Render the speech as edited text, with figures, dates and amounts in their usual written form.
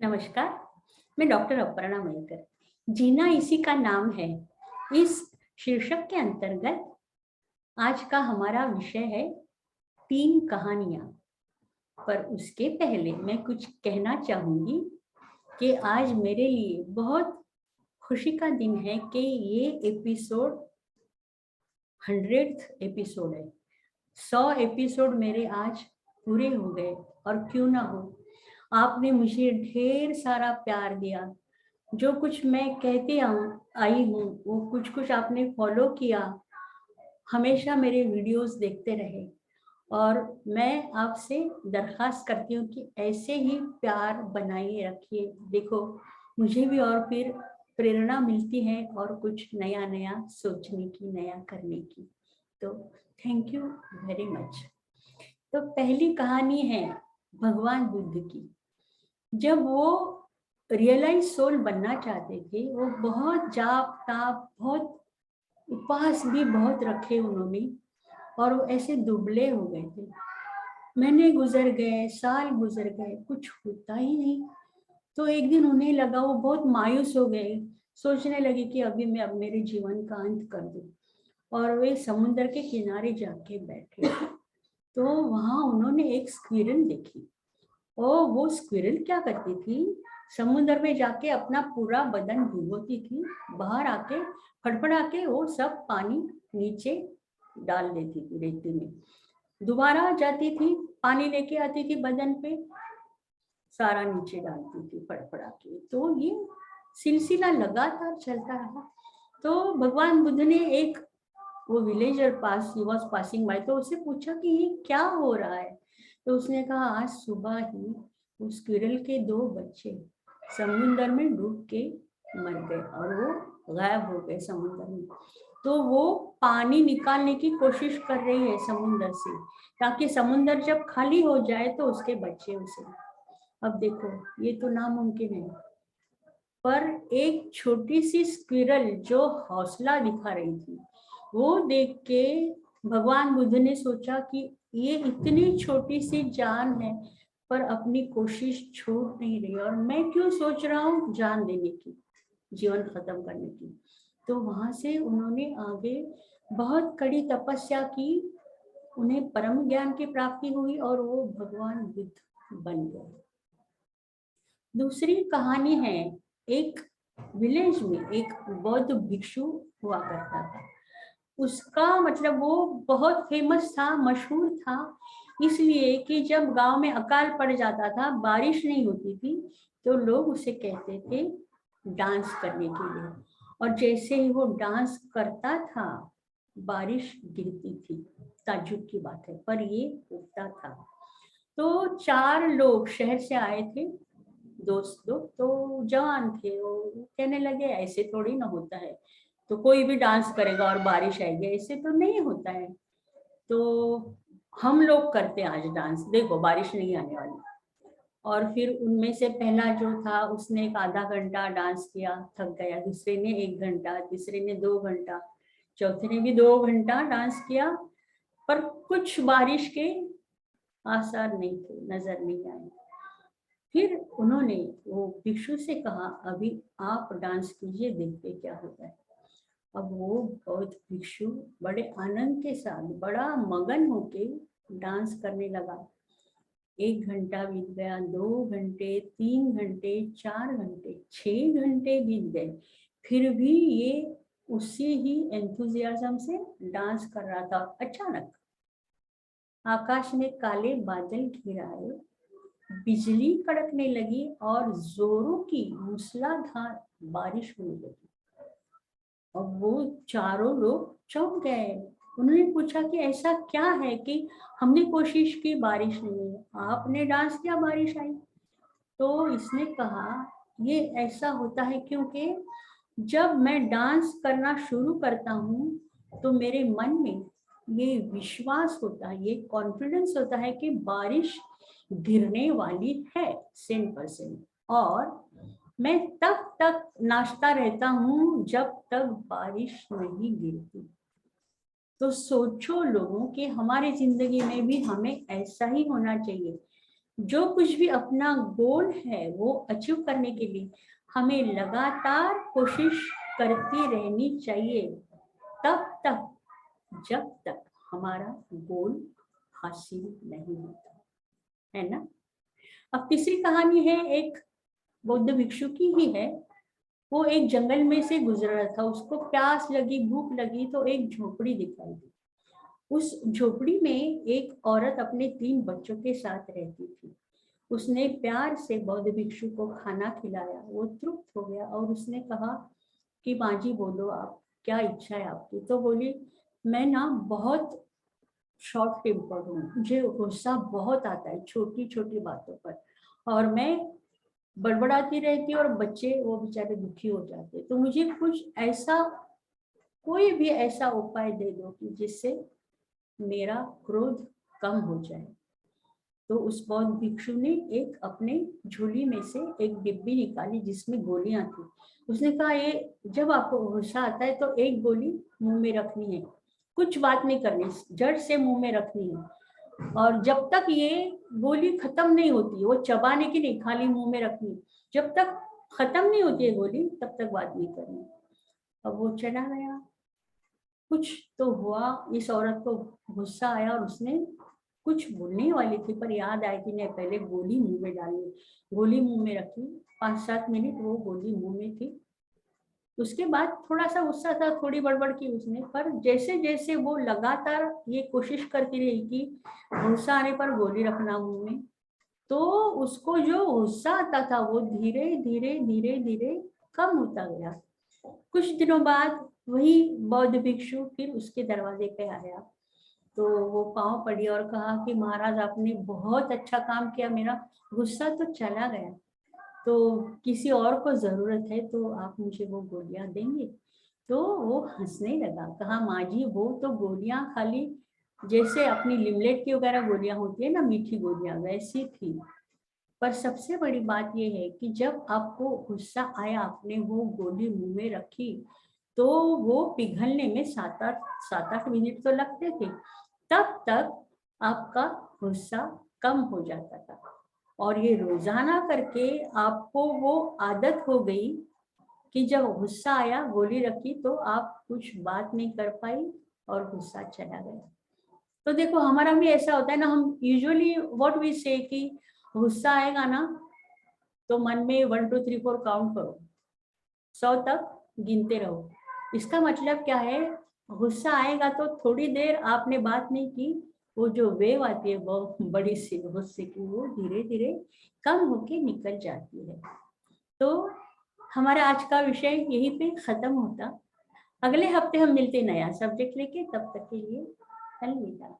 नमस्कार, मैं डॉक्टर अपर्णा मयकर। जीना इसी का नाम है। इस शीर्षक के अंतर्गत आज का हमारा विषय है 3 कहानियां। पर उसके पहले मैं कुछ कहना चाहूंगी कि आज मेरे लिए बहुत खुशी का दिन है कि ये एपिसोड 100th एपिसोड है। 100 एपिसोड मेरे आज पूरे हो गए। और क्यों ना हो, आपने मुझे ढेर सारा प्यार दिया। जो कुछ मैं कहती आई हूँ वो कुछ कुछ आपने फॉलो किया, हमेशा मेरे वीडियोस देखते रहे। और मैं आपसे दरख्वास्त करती हूँ कि ऐसे ही प्यार बनाए रखिए। देखो, मुझे भी और फिर प्रेरणा मिलती है और कुछ नया नया सोचने की, नया करने की। तो थैंक यू वेरी मच। तो पहली कहानी है भगवान बुद्ध की। जब वो रियलाइज सोल बनना चाहते थे, वो बहुत जाप ताप, बहुत उपवास भी बहुत रखे उन्होंने, और वो ऐसे दुबले हो गए थे। महीने गुजर गए, साल गुजर गए, कुछ होता ही नहीं। तो एक दिन उन्हें लगा, वो बहुत मायूस हो गए, सोचने लगे कि अभी मैं अब मेरे जीवन का अंत कर दूं। और वे समुद्र के किनारे जाके बैठे। तो वहां उन्होंने एक स्क्विरल देखी। और वो स्क्विरल क्या करती थी, समुद्र में जाके अपना पूरा बदन भिगोती थी, बाहर आके फड़फड़ा के वो सब पानी नीचे डाल देती थी रेती में। दोबारा जाती थी, पानी लेके आती थी बदन पे, सारा नीचे डालती थी फड़फड़ा के। तो ये सिलसिला लगातार चलता रहा। तो भगवान बुद्ध ने एक, वो villager pass, he was passing by, तो उससे पूछा कि ये क्या हो रहा है। तो उसने कहा, आज सुबह ही उस स्क्विरल के 2 बच्चे समुद्र में डूब के मर गए और वो गायब हो गए समुद्र में। तो वो पानी निकालने की कोशिश कर रही है समुद्र से, ताकि समुद्र जब खाली हो जाए तो उसके बच्चे उसे। अब देखो, ये तो नामुमकिन है। पर एक छोटी सी स्क्विरल जो हौसला दिखा रही थी, वो देख के भगवान बुद्ध ने सोचा कि ये इतनी छोटी सी जान है, पर अपनी कोशिश छोड़ नहीं रही, और मैं क्यों सोच रहा हूँ जान देने की, जीवन खत्म करने की। तो वहां से उन्होंने आगे बहुत कड़ी तपस्या की, उन्हें परम ज्ञान की प्राप्ति हुई और वो भगवान बुद्ध बन गए। दूसरी कहानी है, एक विलेज में एक बौद्ध भिक्षु हुआ करता था। उसका मतलब वो बहुत फेमस था, मशहूर था, इसलिए कि जब गांव में अकाल पड़ जाता था, बारिश नहीं होती थी, तो लोग उसे कहते थे डांस करने के लिए। और जैसे ही वो डांस करता था, बारिश गिरती थी। ताज्जुब की बात है, पर ये होता था। तो 4 लोग शहर से आए थे, दोस्त लोग, तो जवान थे। वो कहने लगे, ऐसे थोड़ी ना होता है, तो कोई भी डांस करेगा और बारिश आएगी, ऐसे तो नहीं होता है। तो हम लोग करते हैं आज डांस, देखो बारिश नहीं आने वाली। और फिर उनमें से पहला जो था, उसने एक आधा घंटा डांस किया, थक गया। दूसरे ने 1 घंटा, तीसरे ने 2 घंटा, चौथे ने भी 2 घंटा डांस किया, पर कुछ बारिश के आसार नहीं थे, नजर नहीं आए। फिर उन्होंने वो भिक्षु से कहा, अभी आप डांस कीजिए, देखते क्या होता है। अब वो बौद्ध भिक्षु बड़े आनंद के साथ, बड़ा मगन होके डांस करने लगा। 1 घंटा बीत गया, 2 घंटे, 3 घंटे, 4 घंटे, 6 घंटे बीत गए। फिर भी ये उसी ही एंथुजियाज्म से डांस कर रहा था। अचानक आकाश में काले बादल घिर आए, बिजली कड़कने लगी और जोरों की मूसलाधार बारिश होने लगी। अब वो चारों लोग चौंक गए। उन्होंने पूछा कि ऐसा क्या है कि हमने कोशिश की, बारिश नहीं हुई, आपने डांस किया, बारिश आई। तो इसने कहा, ये ऐसा होता है क्योंकि जब मैं डांस करना शुरू करता हूँ, तो मेरे मन में ये विश्वास होता है, ये कॉन्फिडेंस होता है कि बारिश गिरने वाली है 100%। और मैं तब तक नाचता रहता हूँ जब तक बारिश नहीं गिरती। तो सोचो लोगों कि हमारी जिंदगी में भी हमें ऐसा ही होना चाहिए। जो कुछ भी अपना गोल है वो अचीव करने के लिए हमें लगातार कोशिश करती रहनी चाहिए, तब तक जब तक हमारा गोल हासिल नहीं होता, है ना। अब तीसरी कहानी है, एक बौद्ध भिक्षु की ही है। वो एक जंगल में से गुजर रहा था, उसको प्यास लगी, भूख लगी, तो एक झोपड़ी दिखाई दी। उस झोपड़ी में एक औरत अपने 3 बच्चों के साथ रहती थी। उसने प्यार से बौद्ध भिक्षु को खाना खिलाया, वो तृप्त हो गया और उसने कहा कि माँ जी बोलो, आप क्या इच्छा है आपकी। तो बोली, मैं ना बहुत शॉर्ट टेम्पर्ड हूँ, मुझे गुस्सा बहुत आता है छोटी छोटी बातों पर, और मैं बड़बड़ाती रहती हूँ और बच्चे वो बेचारे दुखी हो जाते। तो मुझे कुछ ऐसा, कोई भी ऐसा उपाय दे दो कि जिससे मेरा क्रोध कम हो जाए। तो उस बौद्ध भिक्षु ने एक अपने झोली में से एक डिब्बी निकाली जिसमें गोलियां थी। उसने कहा, ये जब आपको गुस्सा आता है तो एक गोली मुंह में रखनी है, कुछ बात नहीं करनी, जड़ से मुंह में रखनी है, और जब तक ये गोली खत्म नहीं होती, वो चबाने की नहीं, खाली मुंह में रखनी, जब तक खत्म नहीं होती है गोली तब तक बात नहीं करनी। अब वो चला गया। कुछ तो हुआ, इस औरत को गुस्सा आया और उसने कुछ बोलने वाली थी, पर याद आया कि नहीं, पहले गोली मुंह में डाली। गोली मुंह में रखी, 5-7 मिनट वो गोली मुंह में थी। उसके बाद थोड़ा सा गुस्सा था, थोड़ी बड़बड़ की उसने, पर जैसे जैसे वो लगातार ये कोशिश करती रही कि गुस्सा आने पर गोली रखना मुंह में, तो उसको जो गुस्सा आता था वो धीरे धीरे धीरे धीरे कम होता गया। कुछ दिनों बाद वही बौद्ध भिक्षु फिर उसके दरवाजे पे आया। तो वो पाँव पड़ी और कहा कि महाराज, आपने बहुत अच्छा काम किया, मेरा गुस्सा तो चला गया, तो किसी और को जरूरत है तो आप मुझे वो गोलियां देंगे। तो वो हंसने लगा, कहा, माँ जी वो तो गोलियां खाली जैसे अपनी लिमलेट की वगैरह गोलियां होती है ना, मीठी गोलियां, वैसी थी। पर सबसे बड़ी बात यह है कि जब आपको गुस्सा आया, आपने वो गोली मुंह में रखी, तो वो पिघलने में 7-8 मिनट तो लगते थे, तब तक आपका गुस्सा कम हो जाता था। और ये रोजाना करके आपको वो आदत हो गई कि जब गुस्सा आया, गोली रखी, तो आप कुछ बात नहीं कर पाई और गुस्सा चला गया। तो देखो, हमारा भी ऐसा होता है ना, हम यूजुअली व्हाट वी से कि गुस्सा आएगा ना तो मन में 1 2 3 4 काउंट करो, 100 तक गिनते रहो। इसका मतलब क्या है, गुस्सा आएगा तो थोड़ी देर आपने बात नहीं की, वो जो वेव आती है वो बड़ी सी गुस्से की, वो धीरे धीरे कम होके निकल जाती है। तो हमारा आज का विषय यहीं पे खत्म होता। अगले हफ्ते हम मिलते नया सब्जेक्ट लेके, तब तक के लिए अलविदा।